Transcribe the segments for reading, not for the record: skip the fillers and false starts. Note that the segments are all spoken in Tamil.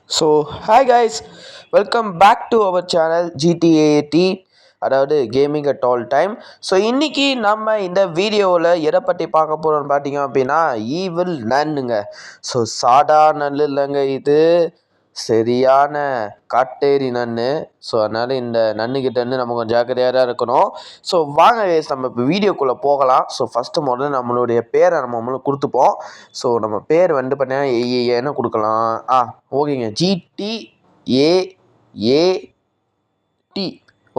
So hi guys, welcome back to our channel GTAT, அதாவது gaming at all time. So இன்றைக்கி நம்ம இந்த வீடியோவில் எதை பற்றி பார்க்க போகிறோம்னு பார்த்தீங்க அப்படின்னா ஈவில் நன்னுங்க. ஸோ சாடா நல் இல்லைங்க, இது சரியான காட்டேரி நன்னு. ஸோ அதனால் இந்த நன்னுக்கிட்டேருந்து நம்ம கொஞ்சம் ஜாக்கிரதையாக தான் இருக்கணும். ஸோ வாங்க guys, நம்ம இப்போ வீடியோக்குள்ளே போகலாம். ஸோ ஃபஸ்ட்டு முதல்ல நம்மளுடைய பேரை நம்ம கொடுத்துப்போம். ஸோ நம்ம பேர் வந்து பார்த்தீங்கன்னா என்ன கொடுக்கலாம்? ஓகேங்க, ஜிடிஏஏடி.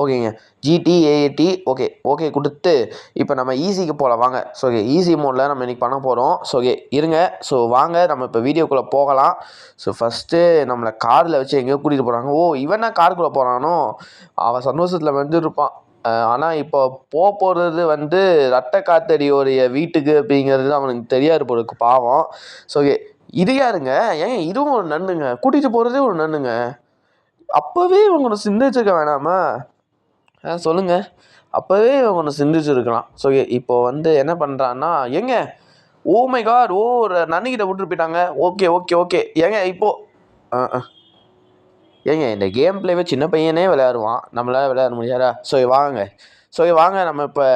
ஓகேங்க, ஜிடிஏஏடி. ஓகே கொடுத்து இப்போ நம்ம ஈஸிக்கு போகலாம் வாங்க. ஸோ ஓகே, ஈஸி மோடில் நம்ம இன்றைக்கி பண்ண போகிறோம். ஸோ ஓகே இருங்க, ஸோ வாங்க நம்ம இப்போ வீடியோக்குள்ளே போகலாம். ஸோ ஃபஸ்ட்டு நம்மளை காரில் வச்சு எங்கேயோ கூட்டிகிட்டு போகிறாங்க. இவன் தான் காருக்குள்ளே போகிறானோ, அவன் சந்தோஷத்தில் வந்து இருப்பான். ஆனால் இப்போ போகிறது வந்து ரத்த காத்தடியோடைய வீட்டுக்கு அப்படிங்கிறது அவனுக்கு தெரியாது போலுக்கு, பாவம். ஸோ ஓகே, இது யாருங்க? ஏங்க இதுவும் ஒரு நன்னுங்க, கூட்டிகிட்டு போகிறதே ஒரு நன்னுங்க. அப்போவே இவங்க சிந்திச்சிருக்க வேணாமா? சொல்லுங்கள், அப்போவே இவங்க சிந்திச்சிருக்கலாம். ஸோ இப்போ வந்து என்ன பண்ணுறான்னா, ஏங்க ஓ மை காட், ஒரு நன்னிக்கிட்ட விட்டுட்டு போயிட்டாங்க. ஓகே ஏங்க இப்போது ஏங்க இந்த கேம் பிளேவே சின்ன பையனே விளையாடுவான், நம்மளால் விளையாட முடியாதா? ஸோ வாங்க நம்ம இப்போ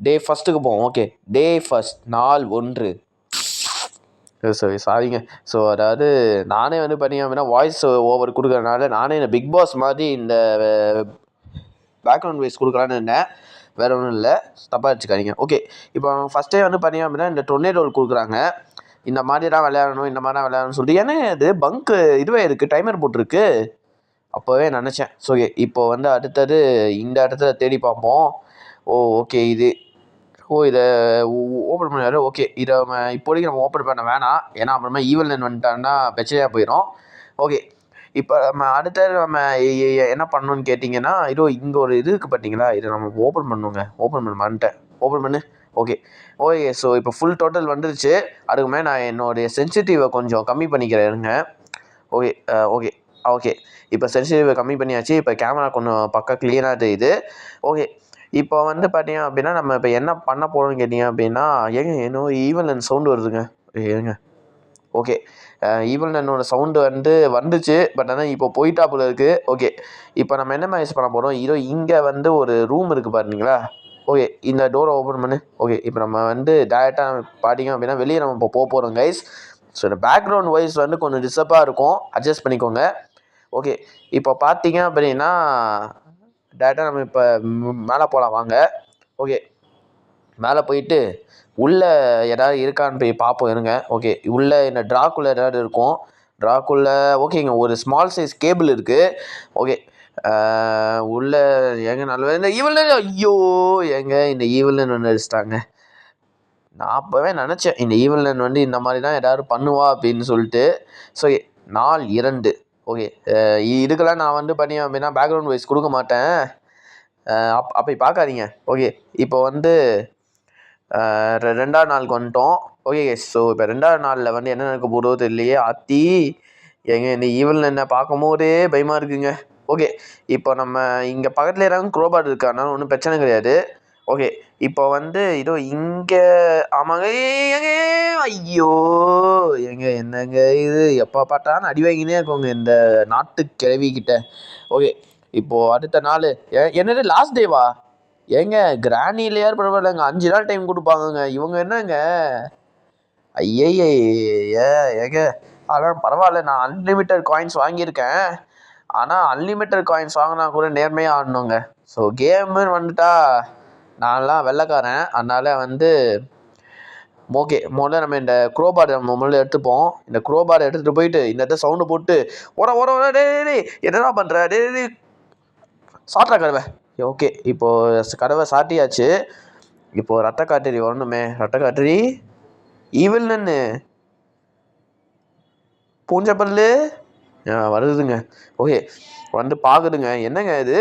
டே ஃபஸ்ட்டுக்கு போவோம். ஓகே, டே ஃபஸ்ட், நாள் 1. சாரிங்க. ஸோ அதாவது நானே வந்து பார்த்தீங்க அப்படின்னா வாய்ஸ் ஓவர் கொடுக்குறதுனால நானே இந்த பிக் பாஸ் மாதிரி இந்த பேக்ரவுண்ட் வாய்ஸ் கொடுக்கலான்னு இருந்தேன். வேறு ஒன்றும் இல்லை, தப்பாக வச்சுக்காதீங்க. ஓகே, இப்போ ஃபஸ்ட்டே வந்து பார்த்தீங்க அப்படின்னா இந்த டொர்னேடோ கொடுக்குறாங்க. இந்த மாதிரி தான் விளையாடணும்னு சொல்லிட்டு, ஏன்னா இது பங்க்கு இதுவே இருக்குது, டைமர் போட்டிருக்கு. அப்போவே நினச்சேன். ஸோ இப்போ வந்து அடுத்தது இந்த இடத்துல தேடி பார்ப்போம். ஓகே இதை ஓப்பன் பண்ணாரு. ஓகே, இதை இப்போதைக்கு நம்ம ஓப்பன் பண்ண வேணாம், ஏன்னா அப்புறமா ஈவல் நன் வந்துட்டான்னா பிரச்சனையாக போயிடும். ஓகே, இப்போ நம்ம அடுத்தது நம்ம என்ன பண்ணணும்னு கேட்டிங்கன்னா, இங்கே ஒரு இது இருக்குது பார்த்தீங்களா, இதை நம்ம ஓப்பன் பண்ணுங்க. ஓப்பன் பண்ணு. ஓகே, ஸோ இப்போ ஃபுல் டோட்டல் வந்துருச்சு. அதுக்கு மேலே நான் என்னுடைய சென்சிட்டிவை கொஞ்சம் கம்மி பண்ணிக்கிறேங்க. ஓகே இப்போ சென்சிட்டிவை கம்மி பண்ணியாச்சு. இப்போ கேமரா கொஞ்சம் பக்கம் க்ளீனாக தெரியுது. ஓகே, இப்போ வந்து பார்த்தீங்க அப்படின்னா நம்ம இப்போ என்ன பண்ண போகிறோம்னு கேட்டிங்க அப்படின்னா, என்னோ ஈவல் நன் சவுண்டு வருதுங்க. ஏங்க ஓகே, ஈவல் நன்னோட சவுண்டு வந்துச்சு. பட் ஆனால் இப்போ போயிட்டாப்புல இருக்குது. ஓகே, இப்போ நம்ம என்ன மேனேஜ் பண்ண போகிறோம்? இங்கே வந்து ஒரு ரூம் இருக்குது பாருங்களா. ஓகே, இந்த டோரை ஓப்பன் பண்ணு. ஓகே, இப்போ நம்ம வந்து டேரெக்டாக பார்த்தீங்க அப்படின்னா வெளியே நம்ம இப்போ போகிறோம் கைஸ். ஸோ இந்த பேக்ரவுண்ட் வாய்ஸ் வந்து கொஞ்சம் டிஸ்டர்பாக இருக்கும், அட்ஜஸ்ட் பண்ணிக்கோங்க. ஓகே, இப்போ பார்த்தீங்க அப்படின்னா டேரெக்டாக நம்ம இப்போ மேலே போகலாம் வாங்க. ஓகே, மேலே போயிட்டு உள்ளே ஏதாவது இருக்கான்னு போய் பார்ப்போம் இருங்க. ஓகே, உள்ளே இந்த ட்ராக்குள்ளே ஏதாவது இருக்கும். ஓகேங்க, ஒரு ஸ்மால் சைஸ் கேபிள் இருக்குது. ஓகே, உள்ளே நல்ல இந்த ஈவல் ஐயோ இந்த ஈவல் ஒன்று அடிச்சிட்டாங்க. நான் அப்போவே நினச்சேன் இந்த ஈவல் வந்து இந்த மாதிரி தான் ஏதாவது பண்ணுவா அப்படின்னு சொல்லிட்டு. ஸோ நாள் 2. ஓகே, இதுக்கெல்லாம் நான் வந்து பண்ணி அப்படின்னா பேக்ரவுண்ட் வாய்ஸ் கொடுக்க மாட்டேன், அப்போ பார்க்காதீங்க. ஓகே, இப்போ வந்து 2ஆவது நாளுக்கு வந்துட்டோம். ஓகே, ஸோ இப்போ 2ஆவது நாளில் வந்து என்ன நடக்க போகிறதோ தெரியலையே. இந்த ஈவல் என்ன பார்க்கும் போதே பயமாக இருக்குங்க. ஓகே, இப்போ நம்ம இங்கே பக்கத்தில் யாராவது குரோபாட் இருக்கா, அதனால ஒன்றும் பிரச்சனை கிடையாது. ஓகே, இப்போ வந்து இங்கே ஆமாங்க. ஐயோ என்னங்க இது, எப்போ பார்த்தாலும் அடி வாங்கினே இருக்கோங்க இந்த நாட்டு கிழவிக்கிட்ட. ஓகே, இப்போது அடுத்த நாள் என்னது லாஸ்ட் டேவா? கிராணிலையார் பரவாயில்லைங்க, 5 நாள் டைம் கொடுப்பாங்கங்க. இவங்க என்னங்க ஏங்க ஆனால் பரவாயில்ல, நான் அன்லிமிட்டட் காயின்ஸ் வாங்கியிருக்கேன். ஆனால் அன்லிமிட்டட் காயின்ஸ் வாங்கினா கூட நேர்மையாக ஆடணுங்க. ஸோ கேமுன்னு வந்துட்டா நான்லாம் வெள்ளைக்காரன், அதனால் வந்து ஓகே முதல்ல நம்ம இந்த குரோபார் நம்ம முதல்ல எடுத்துப்போம். இந்த குரோபாரை எடுத்துகிட்டு போயிட்டு இந்த இடத்த சவுண்டு போட்டு டே என்னடா பண்ணுற டே சாப்பிட்ற கதவை. ஓகே, இப்போது கதவை சாட்டியாச்சு. இப்போது ரத்த காட்டேரி வரணுமே. ரத்த காட்டேரி ஈவில் நன்னு பூஞ்சப்பல்லு வருதுங்க. ஓகே, வந்து பார்க்குதுங்க. என்னங்க இது,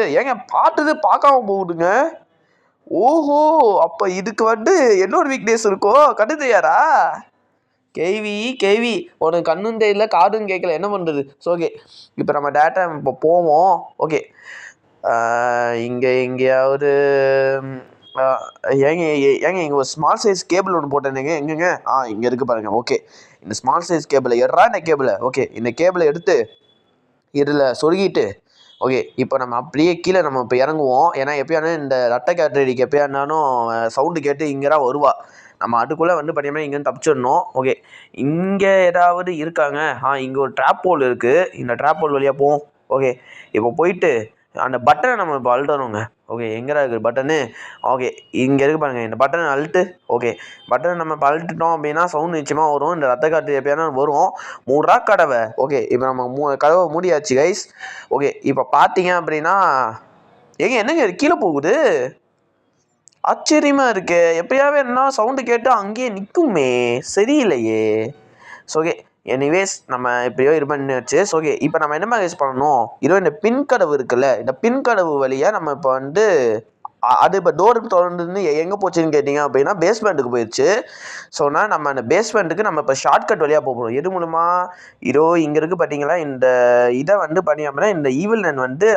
பார்க்காம போகுதுங்க. ஓஹோ, அப்போ இதுக்கு வந்து என்னொரு வீக்னஸ் இருக்கும், கண்ணு தெரியாரா? கேவி உனக்கு கண்ணும் தெரியல காதும் கேட்கல, என்ன பண்ணுறது? ஸோ ஓகே, இப்போ நம்ம டேட்டா இப்போ போவோம். ஓகே, இங்கே எங்கேயாவது இங்கே ஒரு ஸ்மால் சைஸ் கேபிள் ஒன்று போட்டேனுங்க. எங்கேங்க இங்கே இருக்குது பாருங்கள். ஓகே, இந்த ஸ்மால் சைஸ் கேபிளை இந்த கேபிளை எடுத்து இதில் சொருகிட்டு ஓகே இப்போ நம்ம அப்படியே கீழே நம்ம இப்போ இறங்குவோம். ஏன்னா எப்பயானு இந்த ரட்டை கேட்டடிக்கு எப்பயானாலும் சவுண்டு கேட்டு இங்கே தான் வருவா. நம்ம அதுக்குள்ளே வந்து பார்த்தீங்கன்னா இங்கேருந்து தப்பிச்சிடணும். ஓகே இங்கே ஏதாவது இருக்காங்க. இங்கே ஒரு ட்ராப் ஹோல் இருக்குது. இந்த ட்ராப் ஹோல் வழியாக போவோம். ஓகே இப்போ போயிட்டு அந்த பட்டனை நம்ம இப்போ அழுத்தணுங்க. ஓகே எங்கடா இருக்குது பட்டனு? ஓகே இங்கே இருக்குது பாருங்கள். இந்த பட்டனை அழுத்து. ஓகே பட்டனை நம்ம இப்போ அழுத்திட்டோம் அப்படின்னா சவுண்டு நிச்சயமாக வரும். இந்த ரத்த காற்று எப்பயானா வரும். மூடுறா கதவை. ஓகே இப்போ நம்ம கதவை மூடியாச்சு கைஸ். ஓகே இப்போ பார்த்தீங்க அப்படின்னா என்னங்க கீழே போகுது? ஆச்சரியமாக இருக்கு. எப்பயாவே என்ன சவுண்டு கேட்டு அங்கேயே நிற்குமே, சரியில்லையே. ஸோ ஓகே எனிவேஸ் நம்ம எப்படியோ இது பண்ணியாச்சு. ஸோ ஓகே இப்போ நம்ம என்ன யூஸ் பண்ணணும்? இந்த பின் கதவு இருக்குல்ல, இந்த பின் கதவு வழியாக நம்ம இப்போ வந்து அது இப்போ டோருக்கு திறந்து எங்கே போச்சுன்னு கேட்டிங்க அப்படின்னா பேஸ்மெண்ட்டுக்கு போயிடுச்சு. ஸோ நம்ம அந்த பேஸ்மெண்ட்டுக்கு நம்ம இப்போ ஷார்ட்கட் வழியாக போகிறோம். எது மூலமா? இங்கே இருக்குது பார்த்தீங்களா, இந்த இதை வந்து பண்ணி அப்படின்னா இந்த ஈவில் நன் வந்து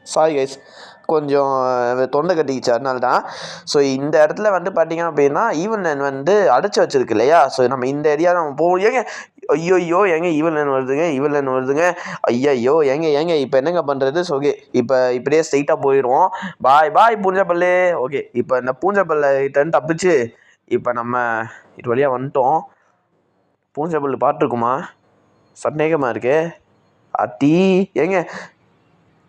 சாரி கைஸ் கொஞ்சம் தொண்டை கட்டிக்கிச்சு, அதனால தான். ஸோ இந்த இடத்துல வந்து பார்த்தீங்க அப்படின்னா ஈவன் லைன் வந்து அடைச்சி வச்சிருக்கு இல்லையா? ஸோ நம்ம இந்த ஏரியா நம்ம போவோம். ஐயோ ஈவன் லைன் வருதுங்க. ஐயோ இப்போ என்னங்க பண்ணுறது? ஸோ ஓகே இப்போ இப்படியே ஸ்ட்ரைட்டாக போயிடுவோம். பாய் பூஞ்சப்பல்லு. ஓகே இப்போ இந்த பூஞ்சப்பல்லை கிட்டேருந்து தப்பிச்சு இப்போ நம்ம இது வழியாக வந்துட்டோம். பூஞ்சப்பல்லு பார்த்துருக்குமா? சந்தேகமாக இருக்கே. அத்தி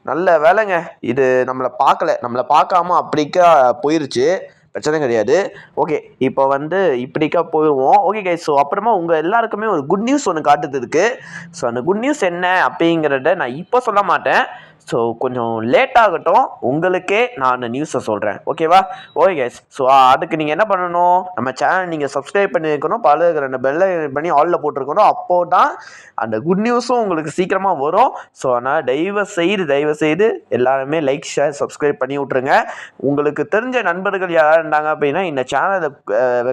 நல்ல வேலைங்க, இது நம்மளை பார்க்காம அப்படிக்கா போயிருச்சு. பிரச்சனை கிடையாது. ஓகே இப்போ வந்து இப்படிக்கா போயிடுவோம். ஓகே கைஸ், ஸோ அப்புறமா உங்கள் எல்லாருக்குமே ஒரு குட் நியூஸ் ஒன்று காட்டுது இருக்குது. ஸோ அந்த குட் நியூஸ் என்ன அப்படிங்கிறத நான் இப்போ சொல்ல மாட்டேன். ஸோ கொஞ்சம் லேட் ஆகட்டும், உங்களுக்கே நான் அந்த நியூஸை சொல்கிறேன். ஓகேவா? ஓகே கைஸ், ஸோ அதுக்கு நீங்கள் என்ன பண்ணணும்? நம்ம சேனல் நீங்கள் சப்ஸ்கிரைப் பண்ணியிருக்கணும், பல ரெண்டு பெல்லை பண்ணி ஆலில் போட்டிருக்கணும். அப்போ தான் அந்த குட் நியூஸும் உங்களுக்கு சீக்கிரமாக வரும். ஸோ அதனால் தயவு செய்து எல்லாருமே லைக் ஷேர் சப்ஸ்கிரைப் பண்ணி விட்ருங்க. உங்களுக்கு தெரிஞ்ச நண்பர்கள் யாராவது இருந்தாங்க அப்படின்னா இந்த சேனலை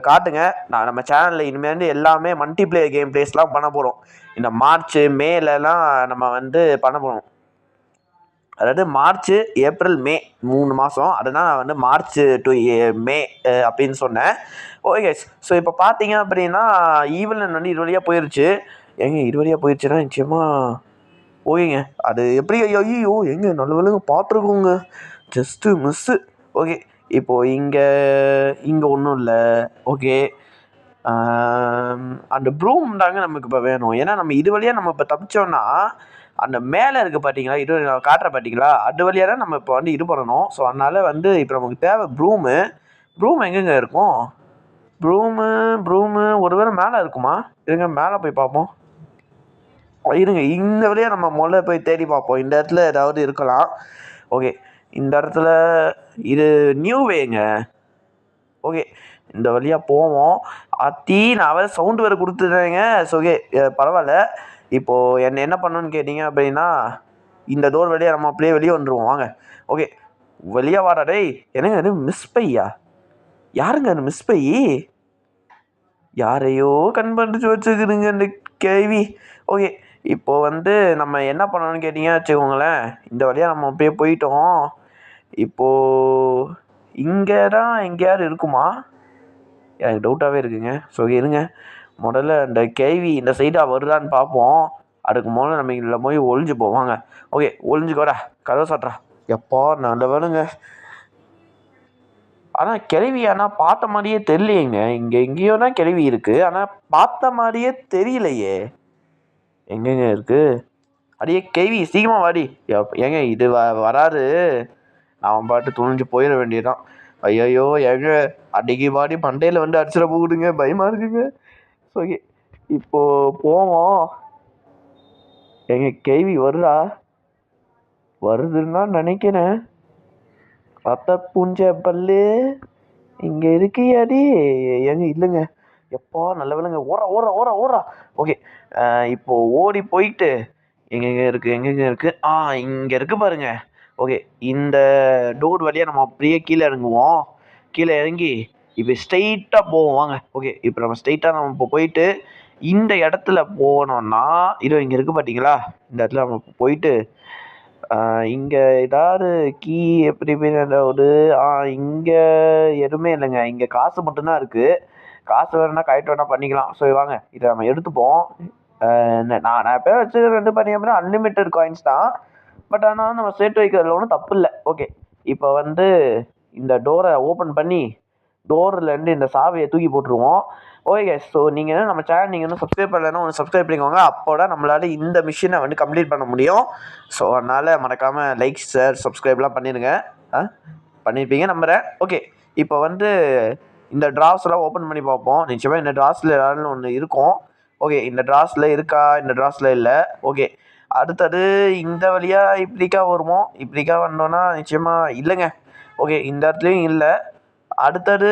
காட்டுங்க. நம்ம சேனலில் இனிமேல் எல்லாமே மல்டிப்ளேயர் கேம் பிளேஸ்லாம் பண்ண போகிறோம். இந்த மார்ச் மேலலாம் நம்ம வந்து பண்ண போகிறோம். அதாவது மார்ச் ஏப்ரல் மே 3 மாதம். அதுதான் நான் வந்து மார்ச் டு மே அப்படின்னு சொன்னேன். ஓகே கைஸ், ஸோ இப்போ பார்த்தீங்க அப்படின்னா ஈவில் வந்து இது வழியாக போயிடுச்சு. இது வழியாக போயிடுச்சுன்னா நிச்சயமாக ஓகேங்க. அது எப்படி ஐயோ நல்ல வேலைங்க பார்த்துருக்கோங்க, ஜஸ்ட்டு மிஸ்ஸு. ஓகே இப்போது இங்கே ஒன்றும் இல்லை. ஓகே அந்த ப்ரூம் தாங்க நமக்கு இப்போ வேணும். ஏன்னா நம்ம இது வழியாக நம்ம இப்போ தப்பிச்சோன்னா அந்த மேலே இருக்குது பார்த்தீங்களா, இது காட்டுற பார்த்தீங்களா, அது வழியாக தான் நம்ம இப்போ வந்து இது பண்ணணும். ஸோ அதனால் வந்து இப்போ நமக்கு தேவை ப்ரூம் எங்கெங்க இருக்கும்? ப்ரூமு ஒருவேளை மேலே இருக்குமா? இருங்க மேலே போய் பார்ப்போம். இருங்க இந்த வழியாக நம்ம முதல்ல போய் தேடி பார்ப்போம். இந்த இடத்துல ஏதாவது இருக்கலாம். ஓகே இந்த இடத்துல இது நியூ வேங்க. ஓகே இந்த வழியாக போவோம். நான் வேறு சவுண்டு வேறு கொடுத்துட்டேங்க. ஸோ ஓகே பரவாயில்ல. இப்போது என்ன பண்ணணுன்னு கேட்டிங்க அப்படின்னா இந்த டோர் வழியாக நம்ம அப்படியே வெளியே வந்துடுவோம். வாங்க. ஓகே வெளியே வாடா டேய். என்னங்க அது மிஸ் பையா? யாருங்க அது மிஸ் பை? யாரையோ கண்படிச்சு வச்சுக்குதுங்க இந்த கேள்வி. ஓகே இப்போது வந்து நம்ம என்ன பண்ணணும்னு கேட்டிங்க வச்சுக்கோங்களேன். இந்த வழியாக நம்ம அப்படியே போயிட்டோம். இப்போது இங்கே தான் எங்கேயாவது இருக்குமா? எனக்கு டவுட்டாகவே இருக்குங்க. ஸோ இருங்க முதல்ல இந்த கேள்வி இந்த சைடாக வருதான்னு பார்ப்போம். அதுக்கு முதல்ல நம்ம இதில் போய் ஒளிஞ்சு போவாங்க. ஓகே ஒளிஞ்சுக்கோடா, கதவை சாட்டுறா. எப்பா நல்ல வேணுங்க. ஆனால் கிளவி பார்த்த மாதிரியே தெரியலையேங்க. இங்கே எங்கேயோ தான் கிளவி இருக்குது, ஆனால் பார்த்த மாதிரியே தெரியலையே. எங்கெங்க இருக்குது? அடியே கேள்வி சீக்கிரமாக வாடி. ஏங்க இது வராது. அவன் பாட்டு துணிஞ்சு போயிட வேண்டியதான். ஐயோ அடிக்கி வாடி மண்டையில் வந்து அடிச்சிட போகுதுங்க, பயமாக இருக்குங்க. ஸோ இப்போது போவோம். கேள்வி வருதுன்னு தான் நினைக்கிறேன். ரத்த பூஞ்ச பல்லு இங்கே இருக்கியாடி? இல்லைங்க. எப்பா நல்ல வேலைங்க. ஓரா. ஓகே இப்போது ஓடி போயிட்டு எங்கெங்கே இருக்குது? இங்கே இருக்குது பாருங்க. ஓகே இந்த டோர் வழியாக நம்ம அப்படியே கீழே இறங்குவோம். கீழே இறங்கி இப்போ ஸ்ட்ரெயிட்டாக போவோம். வாங்க. ஓகே இப்போ நம்ம ஸ்ட்ரெயிட்டாக நம்ம இப்போ போயிட்டு இந்த இடத்துல போனோம்னா இங்கே இருக்குது பார்த்தீங்களா, இந்த இடத்துல நம்ம போயிட்டு இங்கே ஏதாவது கீ எப்படி ஏதாவது இங்கே எதுவுமே இல்லைங்க. இங்கே காசு மட்டும்தான் இருக்குது. காசு வேணும்னா கரெக்ட் வேணா பண்ணிக்கலாம். ஸோ வாங்க இதை நம்ம எடுத்துப்போம். நான் எப்போ வச்சுக்கிறது வந்து பார்த்தீங்க அப்படின்னா அன்லிமிட்டெட் காயின்ஸ் தான். பட் ஆனால் நம்ம சேர்த்து வைக்கிறதுல ஒன்றும் தப்பு இல்லை. ஓகே, இப்போ வந்து இந்த டோரை ஓப்பன் பண்ணி டோர்லேருந்து இந்த சாவியை தூக்கி போட்டுருவோம். ஓகே, ஸோ நீங்கள் நம்ம சேனல் நீங்கள் இன்னும் சப்ஸ்கிரைப் பண்ணலைன்னா ஒன்று சப்ஸ்கிரைப் பண்ணிக்கோங்க. அப்போ தான் நம்மளால் இந்த மிஷினை வந்து கம்ப்ளீட் பண்ண முடியும். ஸோ அதனால் மறக்காமல் லைக், ஷேர், சப்ஸ்கிரைப்லாம் பண்ணிடுங்க. பண்ணியிருப்பீங்க நம்புகிறேன். ஓகே, இப்போ வந்து இந்த ட்ராஸ்லாம் ஓப்பன் பண்ணி பார்ப்போம். நிச்சயமாக இந்த ட்ராஸில் ஏதாவது ஒன்று இருக்கும். ஓகே, இந்த ட்ராஸில் இருக்கா, இந்த ட்ராஸில் இல்லை. ஓகே, அடுத்தது இந்த வழியாக இப்படிக்கா வருமோ? இப்படிக்கா வந்தோன்னா நிச்சயமாக இல்லைங்க. ஓகே, இந்த இடத்துலையும் இல்லை. அடுத்தது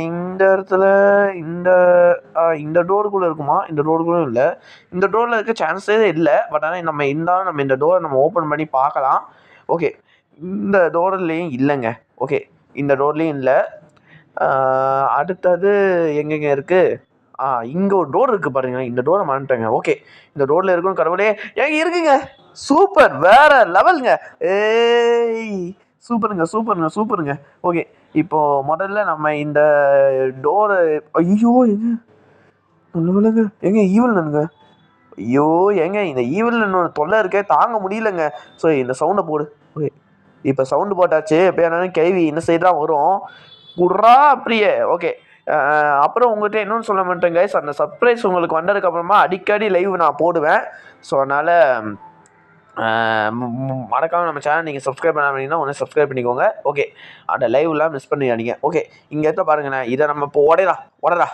இந்த இடத்துல இந்த டோருக்குள்ளே இருக்குமா? இந்த டோருக்குள்ளே இல்லை. இந்த டோரில் இருக்க சான்ஸே இல்லை. பட் ஆனால் நம்ம இருந்தாலும் நம்ம இந்த டோரை நம்ம ஓப்பன் பண்ணி பார்க்கலாம். ஓகே, இந்த டோர்லேயும் இல்லைங்க. ஓகே, இந்த டோர்லேயும் இல்லை. அடுத்தது எங்கெங்க இருக்குது? இங்கே ஒரு டோர் இருக்குது பாருங்கள். இந்த டோரை மறந்துட்டேங்க. ஓகே, இந்த டோரில் இருக்குன்னு கடவுளே ஏங்க இருக்குங்க. சூப்பர், வேற லெவலுங்க. ஏய் சூப்பருங்க சூப்பருங்க சூப்பருங்க. ஓகே, இப்போ முதல்ல நம்ம இந்த டோரை ஐயோ எங்க நல்ல வேலைங்க ஏங்க ஈவல்னுங்க. ஐயோ ஏங்க இந்த ஈவல்னு தொல்லை இருக்கே, தாங்க முடியலங்க. ஸோ இந்த சவுண்டை போடு. ஓகே, இப்போ சவுண்டு போட்டாச்சு. இப்போ என்னென்னு கேள்வி இந்த சைடு தான் வரும். குட்ரா அப்படியே. ஓகே, அப்புறம் உங்கள்கிட்ட இன்னொன்று சொல்ல மாட்டேன் கைஸ், அந்த சர்ப்ரைஸ் உங்களுக்கு வந்ததுக்கப்புறமா அடிக்கடி லைவ் நான் போடுவேன். ஸோ அதனால் மறக்காமல் நம்ம சேனல் நீங்கள் சப்ஸ்கிரைப் பண்ணாமல் ஒன்று சப்ஸ்கிரைப் பண்ணிக்கோங்க. ஓகே, அந்த லைவ்லாம் மிஸ் பண்ணிடாதீங்க. ஓகே, இங்கே எடுத்து பாருங்கண்ணே, இதை நம்ம இப்போ உடடா.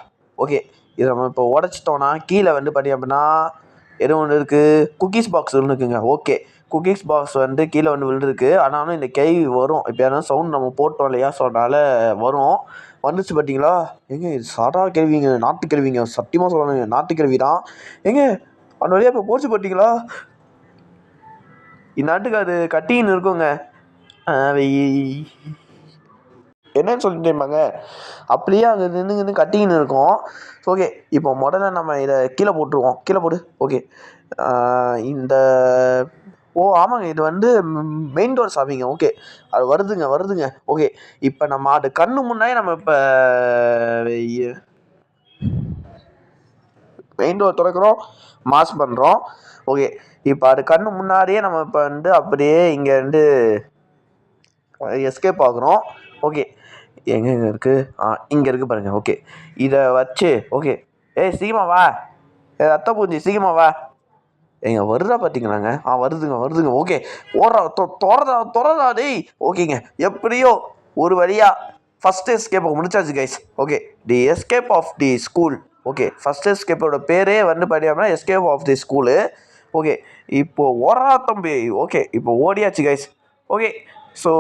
ஓகே, இதை நம்ம இப்போ உடச்சிட்டோன்னா கீழே வந்து பார்த்தீங்க அப்படின்னா எதுவும் ஒன்று இருக்குது, குக்கீஸ் பாக்ஸ் ஒன்று இருக்குங்க. ஓகே, குக்கீஸ் பாக்ஸ் வந்து கீழே வந்து விழுந்துருக்கு. ஆனாலும் இந்த கேள்வி வரும். இப்போ ஏன்னா சவுண்ட் நம்ம போட்டோம் இல்லையா, ஸோ அதனால் வரும். வந்துச்சு பார்த்தீங்களா? ஏங்க இது சாதா கேள்விங்க, நாட்டு கேள்விங்க. சத்தியமாக சொல்லணுங்க, நாட்டு கேள்வி தான். ஏங்க அந்த வழியாக இப்போ போச்சு பார்த்தீங்களா? இந்நாட்டுக்கு அது கட்டின்னு இருக்குங்க. என்னன்னு சொல்லிட்டேம்பாங்க, அப்படியே அங்கே நின்று கட்டின்னு இருக்கும். ஓகே, இப்போ முதல்ல நம்ம இதை கீழே போட்டுருவோம். கீழே போடு. ஓகே, இந்த ஆமாங்க, இது வந்து மெயின் டோர் சாவிங்க. ஓகே, அது வருதுங்க. ஓகே, இப்போ நம்ம அது கண்ணு முன்னாடி நம்ம இப்போ மெயின் டோர் திறக்கிறோம், மாஸ் பண்ணுறோம். ஓகே, இப்போ அது கண்ணு முன்னாடியே நம்ம இப்போ வந்து அப்படியே இங்கேருந்து எஸ்கேப் ஆகுறோம். ஓகே, எங்கே இருக்குது? இங்கே இருக்குது பாருங்கள். ஓகே, இதை வச்சு ஓகே, சீக்கிரமா வா, ரத்த பூஞ்சி சீக்கிரமா வா. ஏங்க வருதா பார்த்தீங்களாங்க? வருதுங்க. ஓகே, ஓடுறா டேய். ஓகேங்க, எப்படியோ ஒரு வழியாக ஃபஸ்ட் எஸ்கேப்பை முடிச்சாச்சு guys. Okay, the escape of the school. Okay, first எஸ்கேப்போட பேரே வந்து பார்த்தீங்கன்னா escape of the school. Okay, இப்போது ஓடுறா தம்பி. ஓகே, இப்போ ஓடியாச்சு guys. Okay, so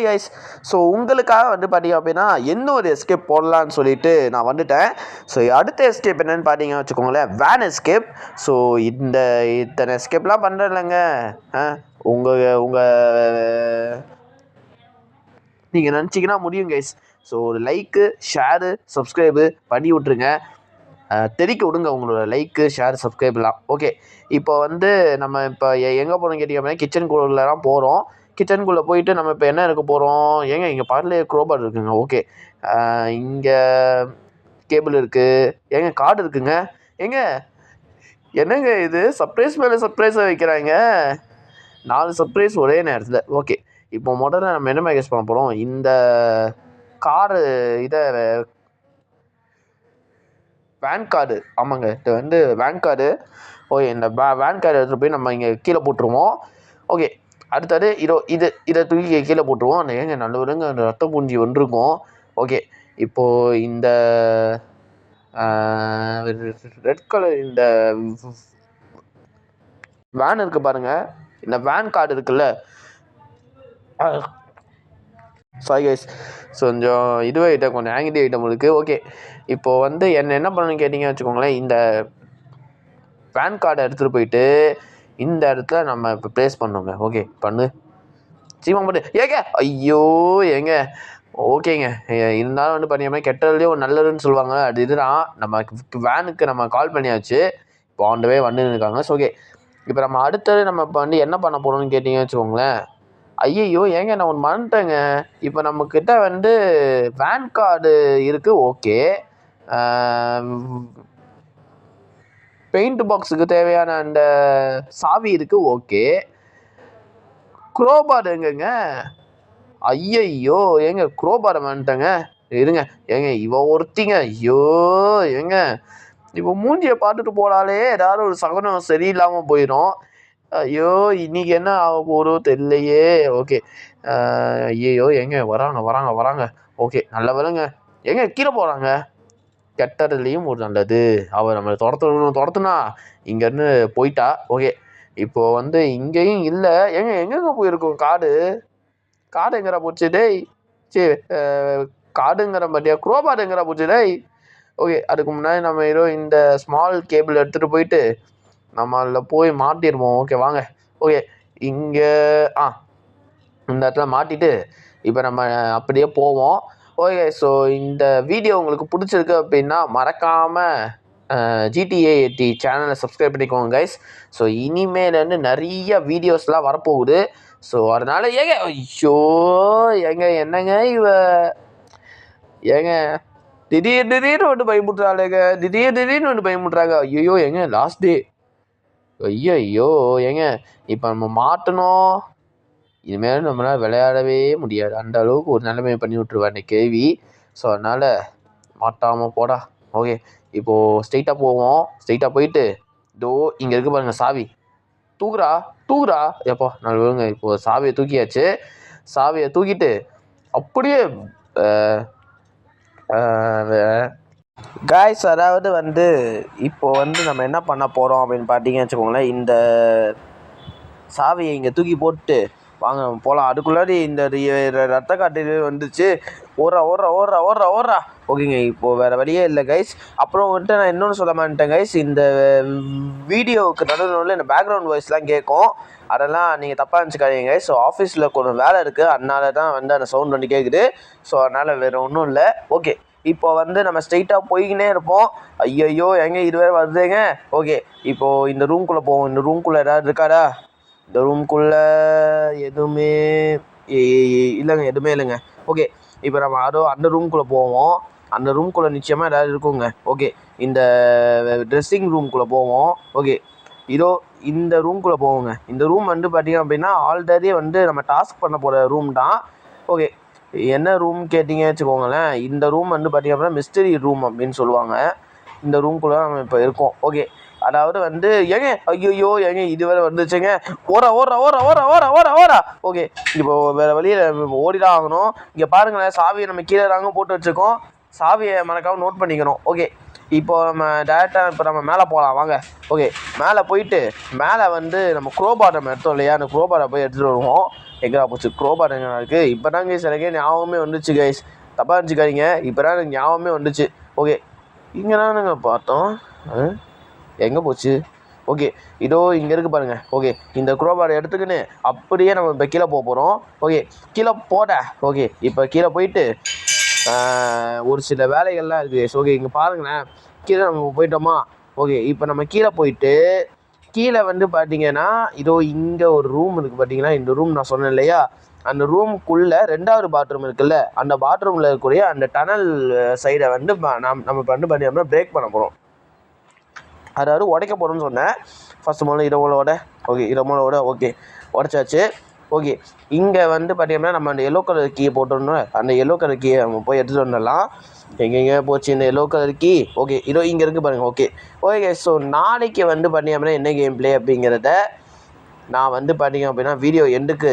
guys, so உங்களுக்காக வந்து பார்த்தீங்க அப்படின்னா என்ன ஒரு எஸ்கேப் போடலான்னு சொல்லிட்டு நான் வந்துட்டேன். ஸோ அடுத்த எஸ்கேப் என்னென்னு பார்த்தீங்கன்னா வச்சுக்கோங்களேன், வேன் எஸ்கேப். ஸோ இத்தனை எஸ்கேப்லாம் பண்ணுறேன் இல்லைங்க. நீங்கள் நினச்சிங்கன்னா முடியும் கைஸ். ஸோ ஒரு லைக்கு, ஷேரு, சப்ஸ்கிரைபு பண்ணி விட்ருங்க. தெரிக்க விடுங்க உங்களோட லைக்கு, ஷேர், சப்ஸ்கிரைப்லாம். ஓகே, இப்போ வந்து நம்ம இப்போ எங்கே போகிறோம் கேட்டிங்க அப்படின்னா கிச்சனுக்குள்ளலாம் போகிறோம். கிச்சனுக்குள்ளே போயிட்டு நம்ம இப்போ என்ன இருக்க போகிறோம்? ஏங்க இங்கே பக்கத்துலேயே க்ரோபார் இருக்குங்க. ஓகே, இங்கே கேபிள் இருக்குது. ஏங்க கார்டு இருக்குங்க. ஏங்க என்னங்க இது சர்ப்ரைஸ் மேலே சர்ப்ரைஸாக வைக்கிறாங்க, 4 சர்ப்ரைஸ் ஒரே நேரத்தில். ஓகே, இப்போ முதல்ல நம்ம என்ன மேகேஜ் பண்ண போகிறோம்? இந்த காரு இதை வேன் கார்டு. ஆமாங்க, இது வந்து வேன் கார்டு. ஓகே, இந்த வேன் கார்டு எடுத்துகிட்டு போய் நம்ம இங்கே கீழே போட்டுருவோம். ஓகே, அடுத்தது இதை தூக்கி கீழே போட்டுருவோம். அந்த ஏங்க நல்ல விடுங்க, அந்த ரத்த பூஞ்சி வந்துருக்கும். ஓகே, இப்போது இந்த ரெட் கலர் இந்த வேன் இருக்குது பாருங்கள், இந்த வேன் கார்டு இருக்குல்ல. சாரி கைஸ், கொஞ்சம் இதுவே ஐட்டம், கொஞ்சம் ஆங்கிடி ஐட்டம் இருக்குது. ஓகே, இப்போது வந்து என்ன பண்ணணும்னு கேட்டிங்க வச்சுக்கோங்களேன், இந்த பேன் கார்டை எடுத்துகிட்டு போயிட்டு இந்த இடத்துல நம்ம இப்போ ப்ளேஸ் பண்ணோங்க. ஓகே, பண்ணு சீக்கிரம் பண்ணு. ஐயோ ஏங்க ஓகேங்க, இருந்தாலும் வந்து பார்த்தீங்கன்னா கெட்டதுலேயே ஒரு நல்லதுன்னு சொல்லுவாங்க. அது இதுதான். நம்ம வேனுக்கு நம்ம கால் பண்ணியாச்சு, இப்போ ஆண்டவே வந்து இருக்காங்க. ஸோ ஓகே, இப்போ நம்ம அடுத்தது நம்ம இப்போ வந்து என்ன பண்ண போகிறோம்னு கேட்டிங்க வச்சுக்கோங்களேன், ஐயையோ! ஏங்க நான் ஒண்ணு மறந்துட்டேங்க. இப்ப நம்மகிட்ட வந்து பான் கார்டு இருக்கு ஓகே. ஆ பெயிண்ட் பாக்ஸுக்கு தேவையான அந்த சாவி இருக்கு ஓகே. க்ரோபார் எங்கங்க? ஐயையோ! ஏங்க க்ரோபார மறந்துட்டேங்க. இருங்க. ஏங்க இவ ஒருத்திங்க. ஐயோ! ஏங்க இவ மூஞ்சிய பார்த்துட்டு போனாலே ஏதாவது ஒரு சகுனம் சரியில்லாம போயிரும். ஐயோ! இன்னைக்கு என்ன ஆக போதோ தெரியலையே! ஓகே. ஐயையோ! ஏங்க வராங்க. ஓகே. நல்ல வேளைங்க. ஏங்க கீழ போறாங்க. கெட்டதுலயும் ஒரு நல்லது. அவ நம்மள தொரத்துனா இங்கேருந்து போயிட்டா. ஓகே. இப்போ வந்து இங்கேயும் இல்ல. ஏங்க எங்கங்க போயிருக்கும் கார்டு? கார்டு எங்கடா போச்சு டேய்? ச்சீ அ கார்டுங்கிறேன் பாத்தியா? க்ரோபார் எங்கடா போச்சு டேய்? ஓகே. அதுக்கு முன்னாடி நம்ம ஏதோ இந்த ஸ்மால் கேபிள் எடுத்துட்டு போயிட்டு, நம்ம அதில போய் மாட்டிருவோம். ஓகே வாங்க. ஓகே. இங்க ஆ இந்த இடத்துல மாட்டிட்டு, இப்ப நம்ம அப்படியே போவோம். ஓகே. ஸோ இந்த வீடியோ உங்களுக்கு புடிச்சிருக்கு அப்படின்னா, மறக்காம GTA 80 சேனலை சப்ஸ்கிரைப் பண்ணிக்கோங்க கைஸ். ஸோ இனிமேலேருந்து நிறைய வீடியோஸ்லாம் வரப்போகுது. ஸோ அதனால ஏங்க ஐயோ! ஏங்க என்னங்க இவ? ஏங்க திடீர்னு வந்து பயமுறுத்துறாளுங்க. திடீர்னு வந்து பயமுறுத்துறாங்க. ஐயையோ! ஏங்க லாஸ்ட் டே. ஐயையோ! ஏங்க இப்ப நம்ம மாட்டுனோம். இனிமேல் நம்மளால விளையாடவே முடியாது. அந்த அளவுக்கு ஒரு நிலைமைய பண்ணி விட்டுருவா இந்த கேள்வி. ஸோ அதனால மாட்டாம போடா. ஓகே. இப்போ ஸ்ட்ரெயிட்டா போவோம். ஸ்ட்ரெயிட்டா போயிட்டு, இதோ இங்க இருக்கு பாருங்க சாவி. தூக்குடா. எப்பா நல்ல வேளைங்க இப்போ சாவிய தூக்கியாச்சு. சாவிய தூக்கிட்டு அப்படியே அ அ வே காய்ஸ் அதாவது வந்து இப்போ வந்து நம்ம என்ன பண்ண போறோம் அப்படின்னு பார்த்தீங்கன்னு வச்சுக்கோங்களேன். இந்த சாவியை இங்கே தூக்கி போட்டு வாங்க போகலாம். அதுக்குள்ளாடி இந்த ரத்த காட்டு வந்துச்சு. ஓடுறா. ஓகேங்க. இப்போது வேறு வழியே இல்லை கைஸ். அப்புறம் வந்துட்டு நான் இன்னொன்று சொல்ல மாட்டேன் கைஸ். இந்த வீடியோவுக்கு நடுவில் இந்த பேக்ரவுண்ட் வாய்ஸ்லாம் கேட்கும். அதெல்லாம் நீங்கள் தப்பாக நினச்சிக்காதீங்க கைஸ். ஸோ ஆஃபீஸில் கொஞ்சம் வேலை இருக்குது. அதனால தான் வந்து அந்த சவுண்ட் வந்து கேட்குது. ஸோ அதனால் வேறு ஒன்றும் இல்லை. ஓகே. இப்போ வந்து நம்ம ஸ்ட்ரெயிட்டாக போய்கினே இருப்போம். ஐயையோ ஏங்க இது வேறு வருதுங்க. ஓகே. இப்போது இந்த ரூம்குள்ளே போவோம். இந்த ரூம்குள்ளே ஏதாவது இருக்காடா? இந்த ரூம்குள்ளே எதுவுமே இல்லைங்க. எதுவுமே இல்லைங்க. ஓகே. இப்போ நம்ம அந்த ரூம்குள்ளே போவோம். அந்த ரூம்குள்ளே நிச்சயமாக ஏதாவது இருக்குங்க. ஓகே. இந்த ட்ரெஸ்ஸிங் ரூம்குள்ளே போவோம். ஓகே. இதோ இந்த ரூம்குள்ளே போவோங்க. இந்த ரூம் வந்து பார்த்திங்க அப்படின்னா ஆல்ரெடி வந்து நம்ம டாஸ்க் பண்ண போகிற ரூம் தான். ஓகே. என்ன ரூம் கேட்டிங்க வச்சுக்கோங்களேன். இந்த ரூம் வந்து பார்த்திங்க அப்படின்னா மிஸ்டரி ரூம் அப்படின்னு சொல்லுவாங்க. இந்த ரூம்குள்ளே நம்ம இப்போ இருக்கோம். ஓகே. அதாவது வந்து ஏங்க ஐயையோ ஏங்க இது வேறு வந்துச்சுங்க. ஓடுறா. ஓகே. இப்போ வேறு வழியில் ஓடிதான் ஆகணும். இங்கே பாருங்களேன் சாவியை நம்ம கீழே தாங்க போட்டு வச்சுருக்கோம். சாவியை மறக்காமல் நோட் பண்ணிக்கணும். ஓகே. இப்போ நம்ம டேரெக்டாக இப்போ நம்ம மேலே போகலாம் வாங்க. ஓகே. மேலே போயிட்டு மேலே வந்து நம்ம க்ரோபார் நம்ம எடுத்தோம் இல்லையா? அந்த க்ரோபாரை போய் எடுத்துகிட்டு வருவோம். எங்கடா போச்சு க்ரோபார் எங்கே இருக்குது? இப்போ தான் கைஸ் எனக்கே ஞாபகமே வந்துச்சு கைஸ். தப்பாக இருந்துச்சுக்காதீங்க. இப்போ தான் எனக்கு ஞாபகமே வந்துச்சு. ஓகே. இங்கே தானுங்க பார்த்தோம். எங்கே போச்சு? ஓகே. இதோ இங்கே இருக்குது பாருங்கள். ஓகே. இந்த க்ரோபாரை எடுத்துக்கின்னு அப்படியே நம்ம இப்போ கீழே போகிறோம். ஓகே. கீழே போட. ஓகே. இப்போ கீழே போயிட்டு ஒரு சில வேலைகள்லாம் இருக்குது. ஸோ ஓகே இங்கே பாருங்களேன். கீழே நம்ம போயிட்டோமா? ஓகே. இப்போ நம்ம கீழே போயிட்டு கீழே வந்து பார்த்தீங்கன்னா இதோ இங்கே ஒரு ரூம் இருக்குது பார்த்தீங்கன்னா. இந்த ரூம் நான் சொன்னேன் இல்லையா? அந்த ரூமுக்குள்ளே 2வது பாத்ரூம் இருக்குல்ல, அந்த பாத்ரூமில் இருக்கக்கூடிய அந்த டனல் சைடை வந்து நம்ம வந்து பண்ணி பிரேக் பண்ண போகிறோம். அதாவது உடைக்க போகிறோம்னு சொன்னேன். ஃபஸ்ட்டு முதல்ல இடமோட ஓகே. இடமோட ஓகே உடச்சாச்சு. ஓகே. இங்கே வந்து பார்த்தீங்கன்னா நம்ம அந்த எல்லோ கலர் கீயை போட்டோம்னா அந்த எல்லோ கலர் கீயை நம்ம போய் எடுத்துகிட்டு வந்துடலாம். எங்கெங்கே போச்சு இந்த எல்லோ கலர் கீ? ஓகே. இதோ இங்கே இருக்குது பாருங்கள். ஓகே. ஸோ நாளைக்கு வந்து பார்த்தீங்கன்னா என்ன கேம் ப்ளே அப்படிங்கிறத நான் வந்து பார்த்தீங்க அப்படின்னா வீடியோ எண்டுக்கு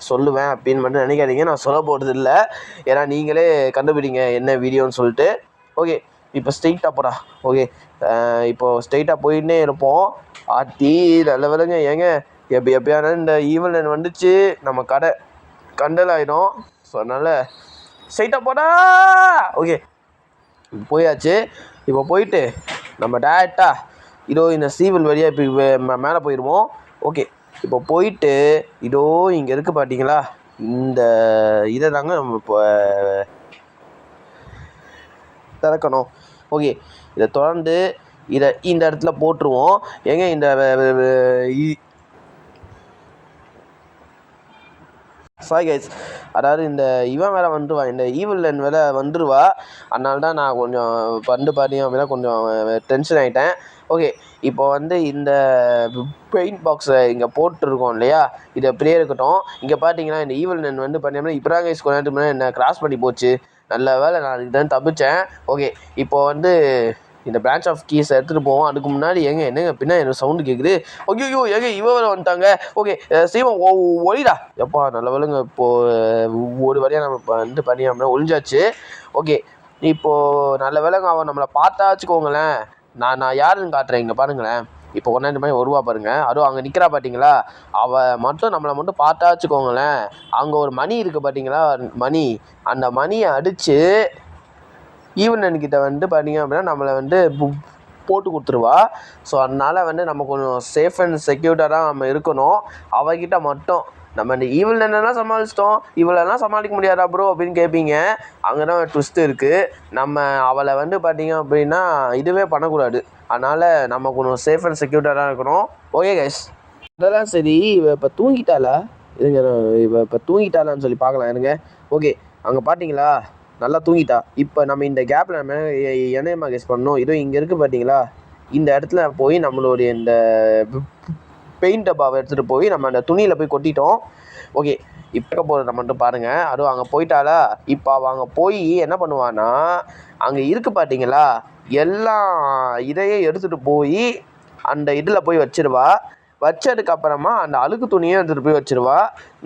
சொல்லுவேன் அப்படின்னு மட்டும் நினைக்காதீங்க. நான் சொல்ல போகிறது இல்லை. ஏன்னா நீங்களே கண்டுபிடிங்க என்ன வீடியோன்னு சொல்லிட்டு. ஓகே. இப்போ ஸ்ட்ரெயிட்டாக போடா. ஓகே. இப்போது ஸ்ட்ரெயிட்டாக போயின்னே இருப்போம். நல்ல வேலைங்க. ஏங்க எப்பயானா இந்த ஈவல் வந்துச்சு நம்ம கடை கண்டல் ஆகிடும். ஸோ அதனால் ஸ்ட்ரெயிட்டாக போடா. ஓகே. போயாச்சு. இப்போ போயிட்டு நம்ம டேரெக்டாக இதோ இந்த சீவல் வழியாக இப்போ மேலே போயிடுவோம். ஓகே. இப்போ போயிட்டு இதோ இங்கே இருக்குது பார்த்தீங்களா? இந்த இதை தாங்க நம்ம இப்போ திறக்கணும். ஓகே. இதை தொடர்ந்து இந்த இடத்துல போட்டுருவோம். ஏங்க இந்த சாரி கைஸ், அதாவது இவன் வேறு வந்துடுவா, இந்த ஈவில்லன் வேறு வந்துடுவா. அதனால தான் நான் கொஞ்சம் பார்த்தீங்க அப்படின்னா கொஞ்சம் டென்ஷன் ஆகிட்டேன். ஓகே, இப்போ இந்த பெயிண்ட் பாக்ஸை இங்கே போட்டுருக்கோம் இல்லையா, இது அப்படியே இருக்கட்டும். இங்கே பார்த்தீங்கன்னா இந்த ஈவில்லன் பார்த்தீங்கன்னா இப்போ தான் கைஸ் கொஞ்ச நேரத்துக்கு முன்னாடி என்ன கிராஸ் பண்ணி போச்சு. நல்ல வேலை நான் இதுதான் தப்பிச்சேன். ஓகே, இப்போ இந்த பிரான்ச் ஆஃப் கீஸை எடுத்துகிட்டு போவோம். அதுக்கு முன்னாடி என்னங்க பின்னாடி எனக்கு சவுண்டு கேட்குது. ஐயோ இவ வேறு வந்துட்டாங்க. ஓகே சீவம் ஒளிடா எப்பா, நல்ல வேலைங்க இப்போது ஒரு வழியாக நம்ம பண்ணி அப்படின்னா ஒழிஞ்சாச்சு. ஓகே, இப்போது நல்ல வேலைங்க அவன் நம்மளை பார்த்தா வச்சுக்கோங்களேன், நான் யாருன்னு காட்டுறேன். இங்கே பாருங்களேன், இப்போ ஒன்றாண்டு மாதிரி வருவா பாருங்கள், அதுவும் அங்கே நிற்கிறா பார்த்தீங்களா, அவள் மட்டும் நம்மளை மட்டும் பார்த்தா வச்சுக்கோங்களேன், அங்கே ஒரு மணி இருக்குது பார்த்தீங்களா, மணி, அந்த மணியை அடித்து ஈவனன்கிட்ட பார்த்தீங்க அப்படின்னா நம்மளை போட்டு கொடுத்துருவா. ஸோ அதனால் நம்ம கொஞ்சம் சேஃப் அண்ட் செக்யூர்டாக தான் நம்ம இருக்கணும். அவகிட்ட மட்டும் நம்ம இந்த ஈவலெல்லாம் சமாளிச்சிட்டோம், இவளெல்லாம் சமாளிக்க முடியாதா ப்ரோ அப்படின்னு கேட்பீங்க. அங்கே தான் ட்விஸ்ட் இருக்குது. நம்ம அவளை பார்த்தீங்க அப்படின்னா இதுவே பண்ணக்கூடாது. அதனால் நம்ம கொஞ்சம் சேஃப் அண்ட் செக்யூர்டாக தான் இருக்கணும். ஓகே கைஸ், அதெல்லாம் சரி. இப்போ தூங்கிட்டாளா? இதுங்க இப்போ தூங்கிட்டாளான்னு சொல்லி பார்க்கலாம் இருங்க. ஓகே, அங்கே பார்த்தீங்களா நல்லா தூங்கிட்டா. இப்போ நம்ம இந்த கேப்பில் நம்ம என்னையமா கெஸ் பண்ணணும். இதுவும் இங்கே இருக்குது பார்த்தீங்களா, இந்த இடத்துல போய் நம்மளுடைய இந்த பெயிண்ட் டப்பாவை எடுத்துகிட்டு போய் நம்ம அந்த துணியில் போய் கொட்டிட்டோம். ஓகே, இப்போ போகிறத மட்டும் பாருங்கள். அதுவும் அங்கே போயிட்டாலா, இப்போ அவள் அங்கே போய் என்ன பண்ணுவான்னா, அங்கே இருக்குது பார்த்தீங்களா, எல்லாம் இதையே எடுத்துகிட்டு போய் அந்த இதில் போய் வச்சிருவா. வச்சதுக்கப்புறமா அந்த அழுக்கு துணியை எடுத்துகிட்டு போய் வச்சுருவா.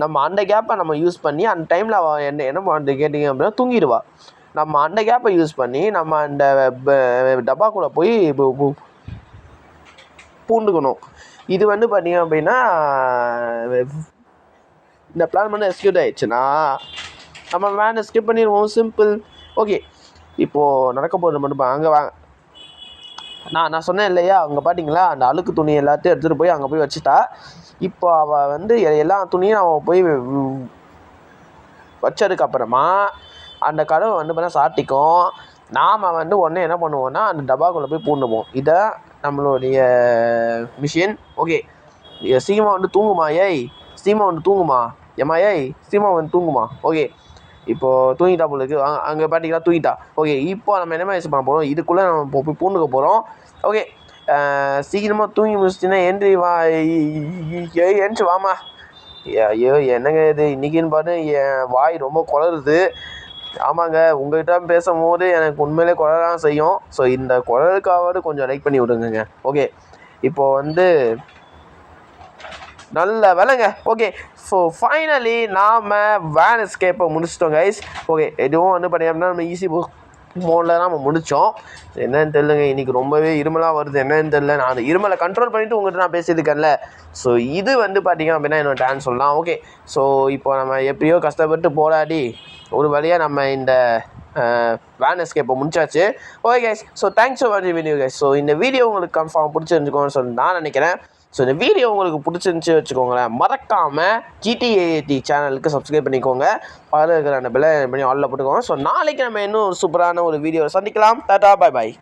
நம்ம அந்த கேப்பை நம்ம யூஸ் பண்ணி அந்த டைமில் அவள் என்ன பண்ணுறது கேட்டிங்க அப்படின்னா தூங்கிடுவா. நம்ம அந்த கேப்பை யூஸ் பண்ணி நம்ம அந்த டப்பாக்குள்ளே போய் பூண்டுக்கணும். இது பார்த்தீங்க அப்படின்னா இந்த பிளான் எக்ஸிக்யூட் ஆகிடுச்சுன்னா நம்ம வேனை ஸ்கிப் பண்ணிடுவோம். சிம்பிள். ஓகே, இப்போது நடக்க போகிறது மட்டும் அங்கே வாங்க. நான் சொன்னேன் இல்லையா, அங்கே பார்த்தீங்களா அந்த அழுக்கு துணி எல்லாத்தையும் எடுத்துகிட்டு போய் அங்கே போய் வச்சுட்டா. இப்போ அவள் எல்லா துணியும் அவன் போய் வச்சதுக்கப்புறமா அந்த கதவை பார்த்தா சாட்டிக்கும். நாம் உடனே என்ன பண்ணுவோன்னா அந்த டப்பாக்குள்ளே போய் பூண்டுப்போம். இதை நம்மளுடைய மிஷின். ஓகே, சீமா தூங்குமா? ஏய் சீமா தூங்குமா? ஏம்மா ஏய் சீமா தூங்குமா? ஓகே, இப்போது தூங்கிட்டா போல இருக்குது. அங்கே பார்த்தீங்கன்னா தூங்கிட்டா. ஓகே, இப்போ நம்ம என்ன யூஸ் பண்ண போகிறோம், இதுக்குள்ளே நம்ம போய் பூண்டுக்க போகிறோம். ஓகே, சீக்கிரமாக தூங்கி முடிச்சிட்டின்னா எந்திரி வா, எந்திரிச்சு வாமா. ஐயோ என்னங்க இது இன்றைக்கின்னு பார்த்து என் வாய் ரொம்ப குளருது. ஆமாங்க, உங்கள்கிட்ட பேசும்போது எனக்கு உண்மையிலே குளரதான் செய்யும். ஸோ இந்த குளருக்காவது கொஞ்சம் லைக் பண்ணி விடுங்க. ஓகே, இப்போது நல்ல வேலைங்க. ஓகே, ஸோ ஃபைனலி நாம் வேன் எஸ்கேப்பை முடிச்சிட்டோம் கைஸ். ஓகே, எதுவும் பண்ணிட்டோம்னா நம்ம ஈஸி மோடில் தான் நம்ம முடித்தோம். என்னன்னு தெரியலங்க, இன்றைக்கி ரொம்பவே இருமலாக வருது. என்னன்னு தெரியல, நான் அந்த இருமலை கண்ட்ரோல் பண்ணிவிட்டு உங்கள்கிட்ட நான் பேசியிருக்கேன்ல. ஸோ இது பார்த்தீங்க அப்படின்னா என்னோட டான்ஸ் சொல்லலாம். ஓகே, ஸோ இப்போ நம்ம எப்படியோ கஷ்டப்பட்டு போராடி ஒரு வழியாக நம்ம இந்த வேன் எஸ்கேப்பை முடிச்சாச்சு. Okay guys, so thanks for வாட்சிங் வீடியோ கைஸ். ஸோ இந்த வீடியோ உங்களுக்கு கன்ஃபார்ம் பிடிச்சிருந்துக்கோன்னு சொல்லி நான் நினைக்கிறேன். ஸோ இந்த வீடியோ உங்களுக்கு பிடிச்சிருந்துச்சி வச்சுக்கோங்களேன், மறக்காமல் GTA சேனலுக்கு சப்ஸ்கிரைப் பண்ணிக்கோங்க. பக்கத்தில் இருக்கிற அந்த பெல் பண்ணி ஆலில் போட்டுக்கோங்க. ஸோ நாளைக்கு நம்ம இன்னும் சூப்பரான ஒரு வீடியோவை சந்திக்கலாம். டாடா, பாய் பாய்.